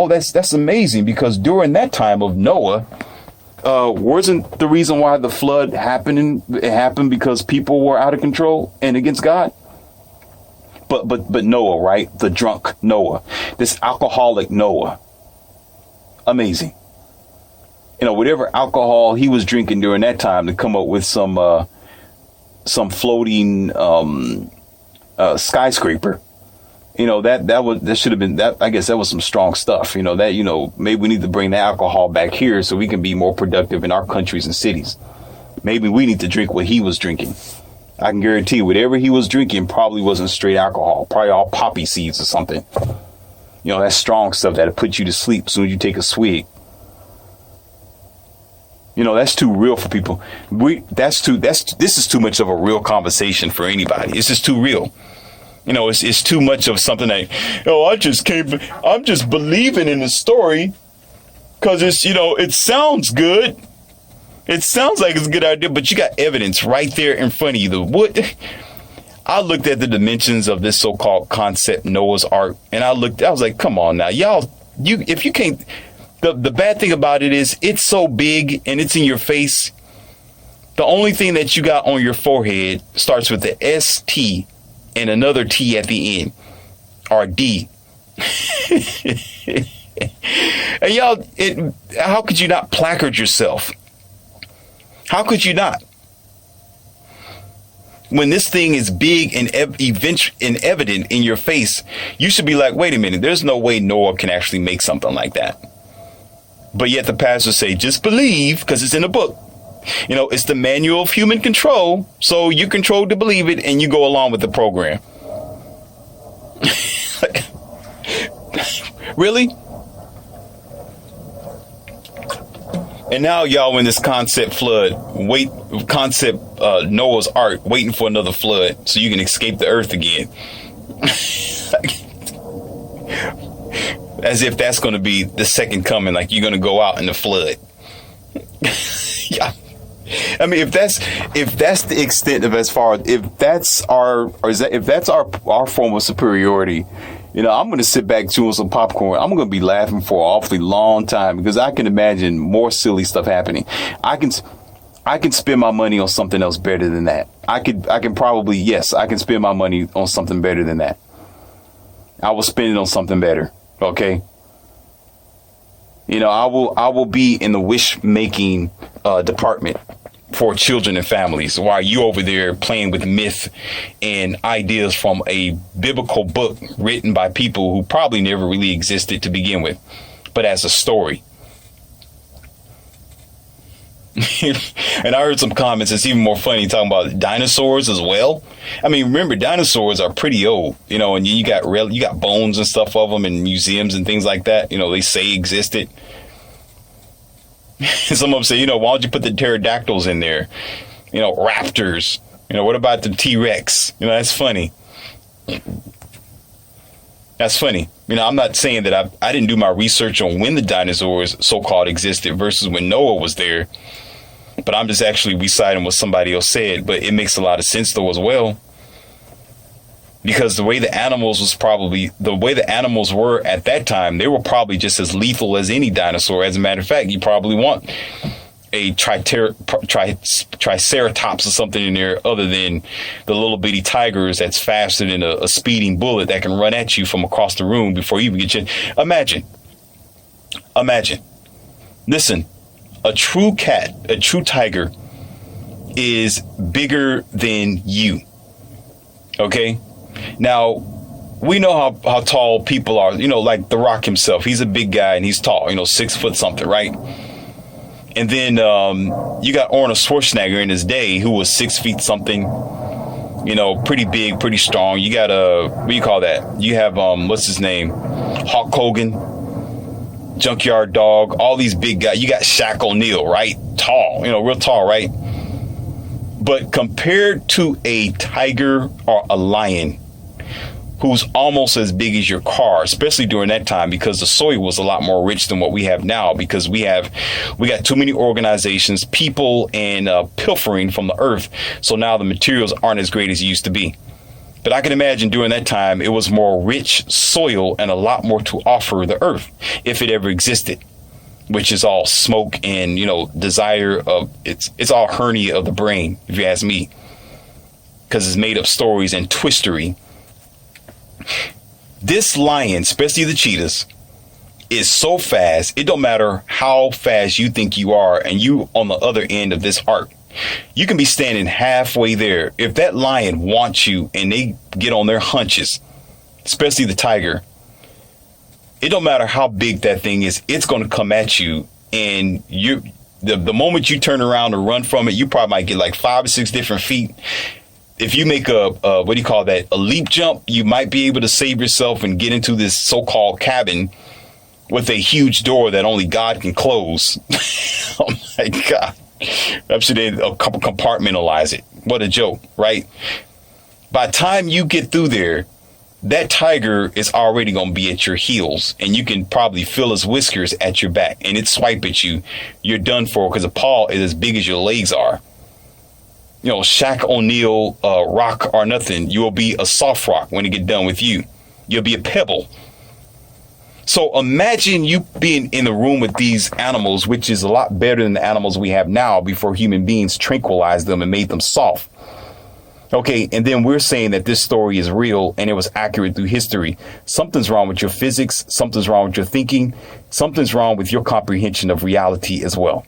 that's amazing, because during that time of Noah, wasn't the reason why the flood happened because people were out of control and against God? But Noah, right? The drunk Noah, this alcoholic Noah. Amazing. Whatever alcohol he was drinking during that time to come up with some floating skyscraper. That should have been that. I guess that was some strong stuff. Maybe we need to bring the alcohol back here so we can be more productive in our countries and cities. Maybe we need to drink what he was drinking. I can guarantee whatever he was drinking probably wasn't straight alcohol, probably all poppy seeds or something. That strong stuff that'll put you to sleep as soon as you take a swig. That's too real for people. This is too much of a real conversation for anybody. It's just too real. It's too much of something that, I'm just believing in the story because it sounds good. It sounds like it's a good idea, but you got evidence right there in front of you. I looked at the dimensions of this so-called concept Noah's Ark, and I was like, come on now, y'all, if you can't, the bad thing about it is it's so big and it's in your face The only thing that you got on your forehead starts with the ST and another T at the end, or D. And y'all, how could you not placard yourself? How could you not? When this thing is big and evident in your face, you should be like, wait a minute, there's no way Noah can actually make something like that. But yet the pastors say, just believe, because it's in the book. You know, it's the manual of human control. So you're controlled to believe it and you go along with the program. Really? And now y'all in this concept Noah's Ark, waiting for another flood so you can escape the earth again. As if that's going to be the second coming, like you're going to go out in the flood. Yeah. I mean, if that's the extent of if that's our form of superiority, you know, I'm going to sit back chewing some popcorn. I'm going to be laughing for an awfully long time because I can imagine more silly stuff happening. I can spend my money on something else better than that. I can spend my money on something better than that. I will spend it on something better. Okay. You know, I will be in the wish making department for children and families while you over there playing with myth and ideas from a biblical book written by people who probably never really existed to begin with, but as a story. And I heard some comments. It's even more funny talking about dinosaurs as well. I mean, remember, dinosaurs are pretty old, you know, and you got bones and stuff of them in museums and things like that. You know, they say existed. Some of them say, you know, why don't you put the pterodactyls in there? You know, raptors. You know, what about the T-Rex? You know, that's funny. That's funny. You know, I'm not saying that I didn't do my research on when the dinosaurs so-called existed versus when Noah was there. But I'm just actually reciting what somebody else said. But it makes a lot of sense, though, as well. Because the way the animals were at that time, they were probably just as lethal as any dinosaur. As a matter of fact, you probably want a triceratops or something in there other than the little bitty tigers that's faster than a speeding bullet that can run at you from across the room before you even get you. Imagine. Listen, a true tiger is bigger than you. Okay? Now, we know how tall people are, you know, like The Rock himself. He's a big guy and he's tall, you know, 6 foot something, right? And then you got Arnold Schwarzenegger in his day who was 6 feet something, you know, pretty big, pretty strong. You got what do you call that? You have, what's his name? Hulk Hogan, Junkyard Dog, all these big guys. You got Shaq O'Neal, right? Tall, you know, real tall, right? But compared to a tiger or a lion who's almost as big as your car, especially during that time, because the soil was a lot more rich than what we have now, because we got too many organizations, people, and pilfering from the earth. So now the materials aren't as great as it used to be. But I can imagine during that time, it was more rich soil and a lot more to offer the earth, if it ever existed, which is all smoke and, you know, desire of it's all hernia of the brain, if you ask me, because it's made up stories and twistery. This lion, especially the cheetahs, is so fast. It don't matter how fast you think you are and you on the other end of this arc. You can be standing halfway there. If that lion wants you and they get on their hunches, especially the tiger, it don't matter how big that thing is, it's going to come at you. And the moment you turn around to run from it, you probably might get like 5 or 6 different feet. If you make a leap jump, you might be able to save yourself and get into this so-called cabin with a huge door that only God can close. Oh my God. I'm sure they compartmentalize it. What a joke, right? By the time you get through there, that tiger is already going to be at your heels, and you can probably feel his whiskers at your back, and it swipe at you. You're done for, because a paw is as big as your legs are. You know, Shaq O'Neal, rock or nothing. You will be a soft rock when it get done with you. You'll be a pebble. So imagine you being in the room with these animals, which is a lot better than the animals we have now before human beings tranquilized them and made them soft. Okay, and then we're saying that this story is real and it was accurate through history. Something's wrong with your physics. Something's wrong with your thinking. Something's wrong with your comprehension of reality as well.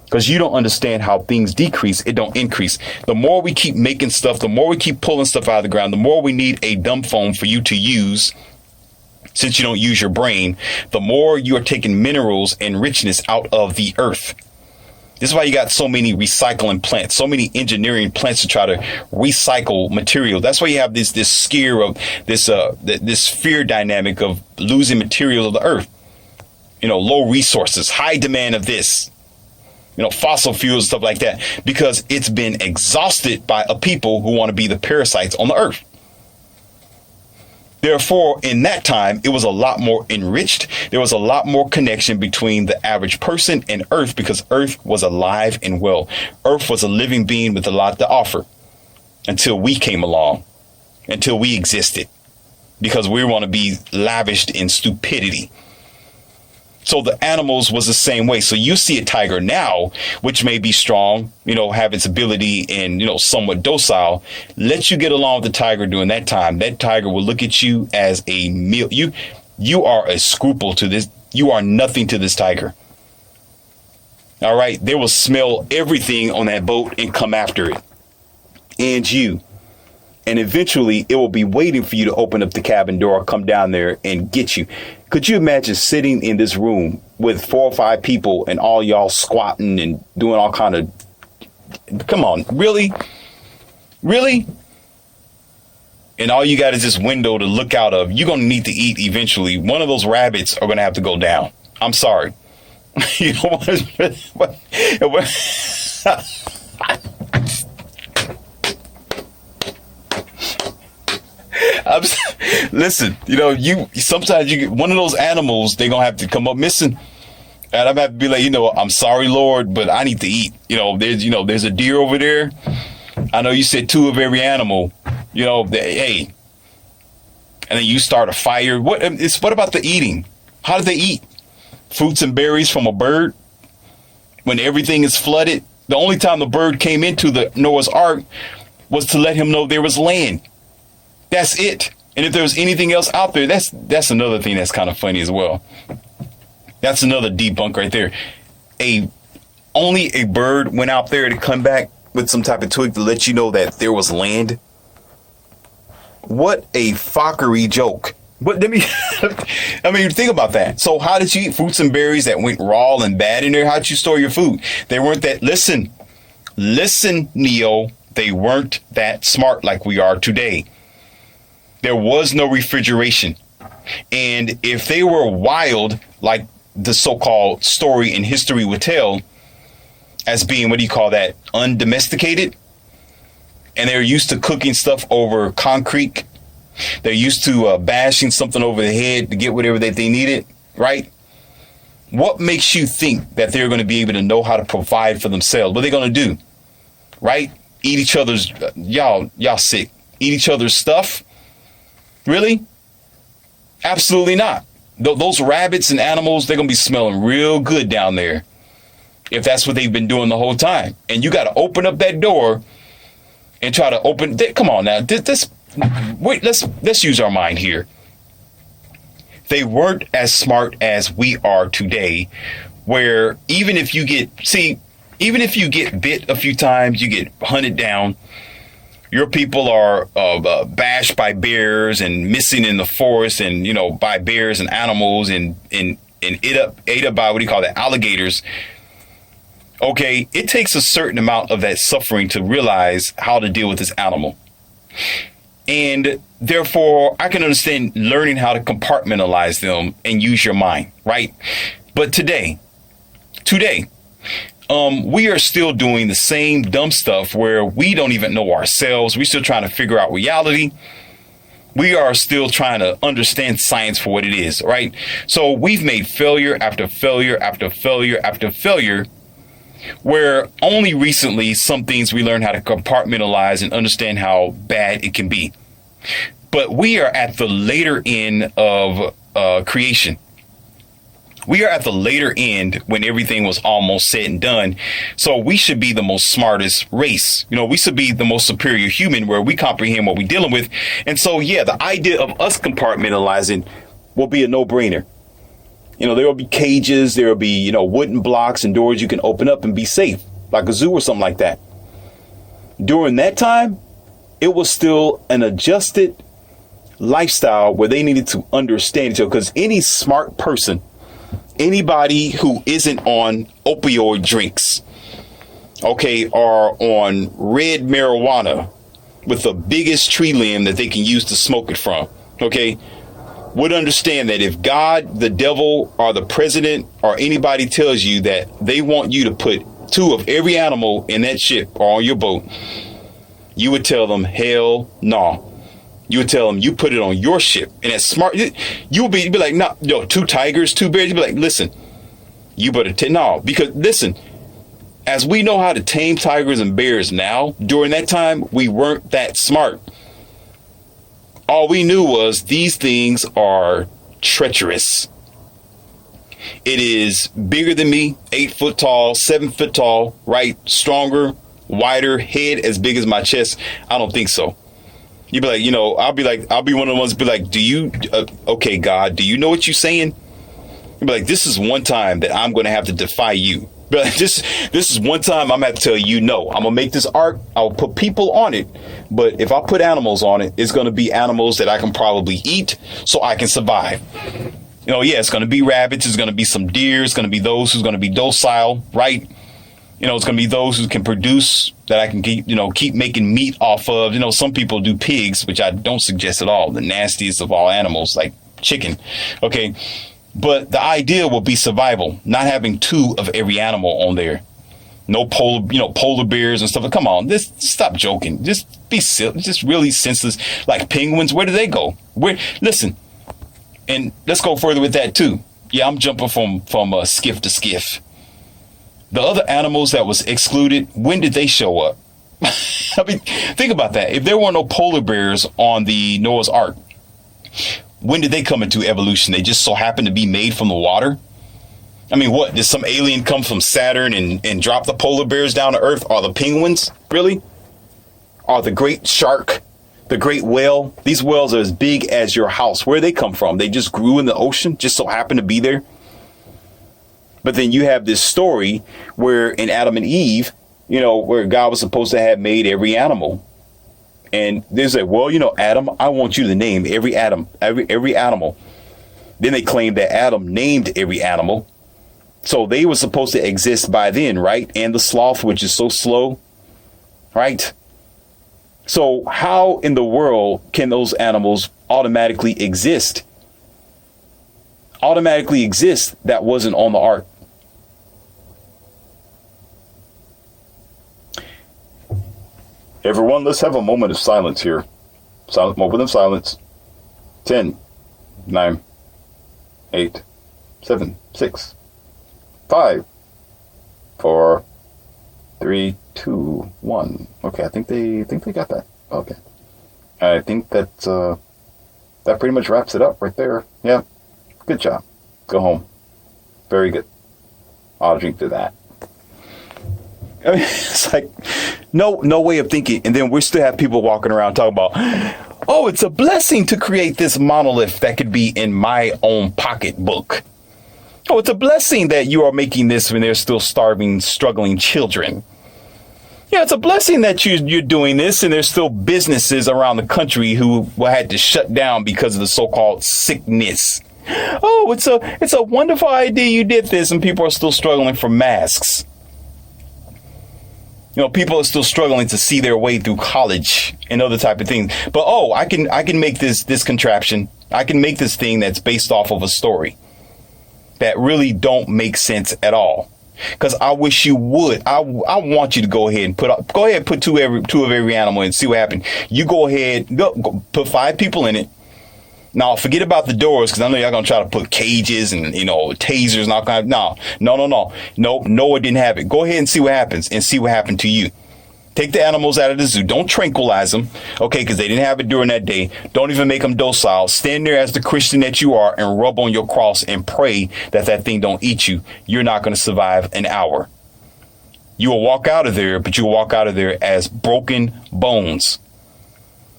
Because you don't understand how things decrease, it don't increase. The more we keep making stuff, the more we keep pulling stuff out of the ground, the more we need a dumb phone for you to use. Since you don't use your brain, the more you are taking minerals and richness out of the earth. This is why you got so many recycling plants, so many engineering plants to try to recycle material. That's why you have this scare of this fear dynamic of losing materials of the earth. You know, low resources, high demand of this, you know, fossil fuels, stuff like that, because it's been exhausted by a people who want to be the parasites on the earth. Therefore, in that time, it was a lot more enriched. There was a lot more connection between the average person and Earth because Earth was alive and well. Earth was a living being with a lot to offer until we came along, until we existed, because we want to be lavished in stupidity. So the animals was the same way. So you see a tiger now, which may be strong, you know, have its ability and, you know, somewhat docile. Let you get along with the tiger during that time. That tiger will look at you as a meal. You are a scruple to this. You are nothing to this tiger. All right. They will smell everything on that boat and come after it. And you. And eventually it will be waiting for you to open up the cabin door, come down there and get you. Could you imagine sitting in this room with 4 or 5 people and all y'all squatting and doing all kind of, come on, really? Really? And all you got is this window to look out of. You're going to need to eat eventually. One of those rabbits are going to have to go down. I'm sorry. You know what? Listen, you know, sometimes you get one of those animals, they're gonna have to come up missing, and I'm gonna have to be like, you know, I'm sorry, Lord, but I need to eat. There's a deer over there. I know you said 2 of every animal. You know, hey, and then you start a fire. What about the eating? How do they eat? Fruits and berries from a bird when everything is flooded. The only time the bird came into the Noah's Ark was to let him know there was land. That's it. And if there's anything else out there, that's another thing that's kind of funny as well. That's another debunk right there. Only a bird went out there to come back with some type of twig to let you know that there was land. What a fuckery joke. But I mean, think about that. So how did you eat fruits and berries that went raw and bad in there? How did you store your food? They weren't that. Listen, Neo. They weren't that smart like we are today. There was no refrigeration. And if they were wild, like the so-called story in history would tell, as being, what do you call that, undomesticated, and they're used to cooking stuff over concrete, they're used to bashing something over the head to get whatever that they needed, right? What makes you think that they're going to be able to know how to provide for themselves? What are they going to do, right? Eat each other's, y'all sick, eat each other's stuff? Really? Absolutely not. Those rabbits and animals, they're going to be smelling real good down there if that's what they've been doing the whole time. And you got to open up that door and try to open. Come on now. Wait, let's use our mind here. They weren't as smart as we are today, where even if you get bit a few times, you get hunted down. Your people are bashed by bears and missing in the forest, and by bears and animals, and ate up by, what do you call that, alligators. Okay, it takes a certain amount of that suffering to realize how to deal with this animal, and therefore I can understand learning how to compartmentalize them and use your mind, right? But today. We are still doing the same dumb stuff where we don't even know ourselves. We're still trying to figure out reality. We are still trying to understand science for what it is, right? So we've made failure after failure after failure after failure, where only recently some things we learned how to compartmentalize and understand how bad it can be. But we are at the later end of creation. We are at the later end when everything was almost said and done. So we should be the most smartest race. We should be the most superior human where we comprehend what we're dealing with. And so, yeah, the idea of us compartmentalizing will be a no-brainer. There will be cages. There will be, wooden blocks and doors you can open up and be safe, like a zoo or something like that. During that time, it was still an adjusted lifestyle where they needed to understand each other, because any smart person, anybody who isn't on opioid drinks, okay, or on red marijuana with the biggest tree limb that they can use to smoke it from, okay, would understand that if God, the devil, or the president, or anybody tells you that they want you to put 2 of every animal in that ship or on your boat, you would tell them, hell no. You would tell them you put it on your ship. And that's smart. You would be like, no, 2 tigers, 2 bears. You'd be like, listen, you better no, because listen, as we know how to tame tigers and bears now, during that time, we weren't that smart. All we knew was these things are treacherous. It is bigger than me, 8 foot tall, 7 foot tall, right? Stronger, wider, head as big as my chest. I don't think so. You'd be like, I'll be one of the ones be like, do you, okay, God, do you know what you're saying? You'd be like, this is one time that I'm going to have to defy you. But this is one time I'm going to have to tell you, no, I'm going to make this ark. I'll put people on it. But if I put animals on it, it's going to be animals that I can probably eat so I can survive. It's going to be rabbits. It's going to be some deer. It's going to be those who's going to be docile, right? It's going to be those who can produce that I can keep making meat off of. Some people do pigs, which I don't suggest at all. The nastiest of all animals, like chicken. Okay. But the idea will be survival, not having 2 of every animal on there. No polar bears and stuff. Come on, stop joking. Just be silly. Just really senseless. Like penguins, where do they go? Listen, and let's go further with that too. Yeah, I'm jumping from skiff to skiff. The other animals that was excluded, when did they show up? I mean, think about that. If there were no polar bears on the Noah's Ark, when did they come into evolution? They just so happened to be made from the water? I mean, what? Did some alien come from Saturn and drop the polar bears down to Earth? Or the penguins? Really? Or the great shark? The great whale? These whales are as big as your house. Where did they come from? They just grew in the ocean? Just so happened to be there? But then you have this story where in Adam and Eve, where God was supposed to have made every animal. And they say, well, Adam, I want you to name every animal. Then they claim that Adam named every animal. So they were supposed to exist by then, right? And the sloth, which is so slow, right? So how in the world can those animals automatically exist? That wasn't on the ark. Everyone, let's have a moment of silence here. Moment of silence. 10, 9, 8, 7, 6, 5, 4, 3, 2, 1. Okay, I think they got that. Okay. I think that pretty much wraps it up right there. Yeah. Good job. Go home. Very good. I'll drink to that. I mean, it's like no way of thinking. And then we still have people walking around talking about, oh, it's a blessing to create this monolith that could be in my own pocketbook. Oh, it's a blessing that you are making this when there's still starving, struggling children. Yeah, it's a blessing that you're doing this, and there's still businesses around the country who had to shut down because of the so-called sickness. Oh, it's a wonderful idea you did this, and people are still struggling for masks. People are still struggling to see their way through college and other type of things. But I can make this contraption. I can make this thing that's based off of a story that really don't make sense at all. Because I wish you would. I want you to go ahead and put two of every animal and see what happens. You go ahead, go put 5 people in it. Now, forget about the doors, because I know y'all going to try to put cages and, tasers and all kinds of... No. Noah didn't have it. Go ahead and see what happens, and see what happened to you. Take the animals out of the zoo. Don't tranquilize them, okay, because they didn't have it during that day. Don't even make them docile. Stand there as the Christian that you are and rub on your cross and pray that that thing don't eat you. You're not going to survive an hour. You will walk out of there, but you will walk out of there as broken bones.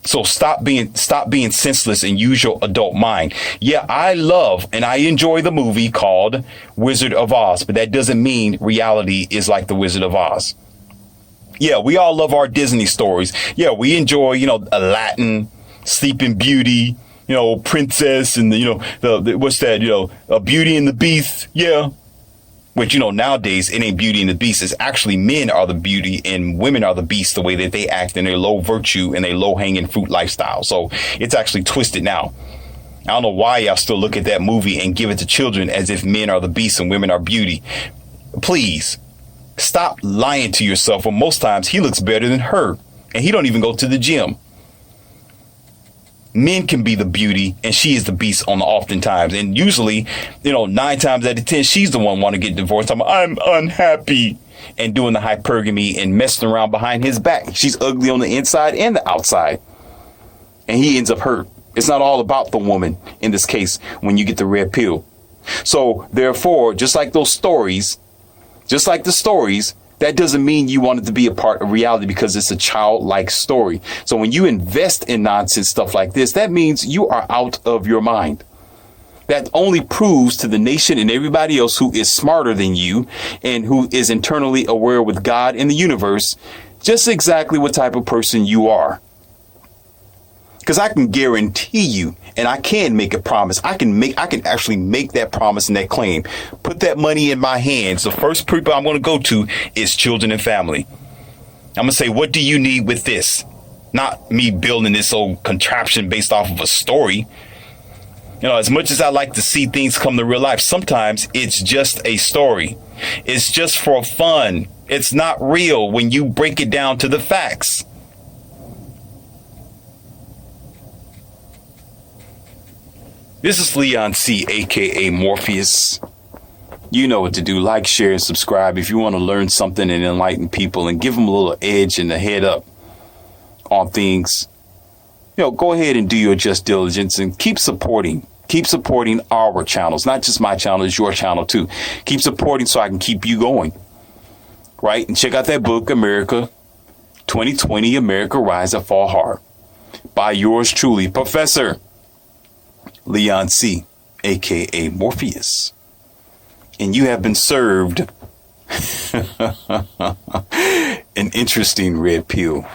So stop being senseless and use your adult mind. Yeah, I love and I enjoy the movie called Wizard of Oz, but that doesn't mean reality is like the Wizard of Oz. Yeah, we all love our Disney stories. Yeah, we enjoy, Aladdin, Sleeping Beauty, Princess, and what's that, a Beauty and the Beast. Yeah. Which, nowadays it ain't Beauty and the Beast. It's actually men are the beauty and women are the beast, the way that they act in their low virtue and their low hanging fruit lifestyle. So it's actually twisted now. I don't know why y'all still look at that movie and give it to children as if men are the beast and women are beauty. Please stop lying to yourself. Well, most times he looks better than her and he don't even go to the gym. Men can be the beauty and she is the beast on the oftentimes. And usually, 9 times out of 10, she's the one want to get divorced. I'm unhappy and doing the hypergamy and messing around behind his back. She's ugly on the inside and the outside. And he ends up hurt. It's not all about the woman in this case when you get the red pill. So therefore, just like the stories, that doesn't mean you want it to be a part of reality because it's a childlike story. So when you invest in nonsense stuff like this, that means you are out of your mind. That only proves to the nation and everybody else who is smarter than you and who is internally aware with God and the universe, just exactly what type of person you are. Because I can guarantee you, and I can make a promise. I can actually make that promise and that claim. Put that money in my hands. The first people I'm going to go to is children and family. I'm going to say, what do you need with this? Not me building this old contraption based off of a story. As much as I like to see things come to real life, sometimes it's just a story. It's just for fun. It's not real when you break it down to the facts. This is Leon C, aka Morpheus. You know what to do. Like, share, and subscribe if you want to learn something and enlighten people and give them a little edge and a head up on things. Go ahead and do your just diligence and keep supporting our channels. Not just my channel, it's your channel too. Keep supporting so I can keep you going. Right? And check out that book, America 2020, America Rise or Fall Hard, by yours truly, Professor Leon C, aka Morpheus. And you have been served an interesting red pill.